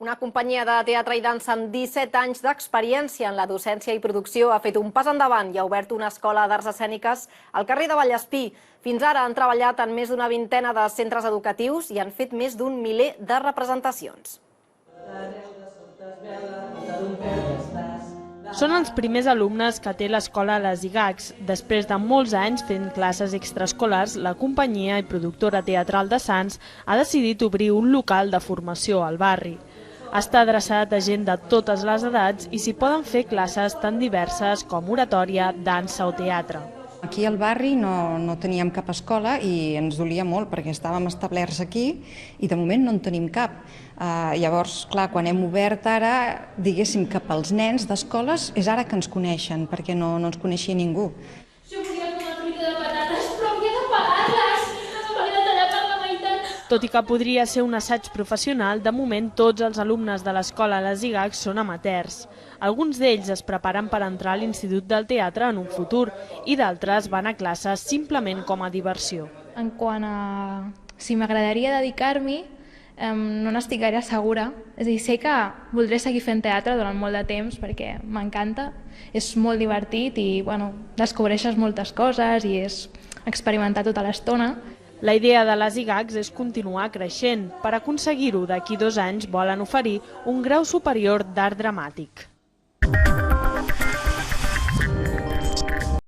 Una companyia de teatre i dansa amb 17 anys d'experiència en la docència i producció ha fet un pas endavant i ha obert una escola d'arts escèniques al carrer de Vallespí. Fins ara han treballat en més d'una vintena de centres educatius i han fet més d'un miler de representacions. Són els primers alumnes que té l'escola Les IGACs. Després de molts anys fent classes extraescolars, la companyia i productora teatral de Sants ha decidit obrir un local de formació al barri. Està adreçat a gent de totes les edats i s'hi poden fer classes tan diverses com oratòria, dansa o teatre. Aquí al barri no teníem cap escola i ens dolia molt perquè estàvem establerts aquí i de moment no en tenim cap. Llavors, clar, quan hem obert ara, diguéssim que pels nens d'escoles és ara que ens coneixen, perquè no ens coneixia ningú. Tot i que podria ser un assaig professional, de moment tots els alumnes de l'escola Les IGACs són amateurs. Alguns d'ells es preparen per entrar a l'Institut del Teatre en un futur i d'altres van a classes simplement com a diversió. En quant a si m'agradaria dedicar-m'hi, no n'estic gaire segura. És a dir, sé que voldré seguir fent teatre durant molt de temps perquè m'encanta, és molt divertit i descobreixes moltes coses i és experimentar tota l'estona. La idea de les IGACs és continuar creixent. Per aconseguir-ho, d'aquí 2 anys volen oferir un grau superior d'art dramàtic.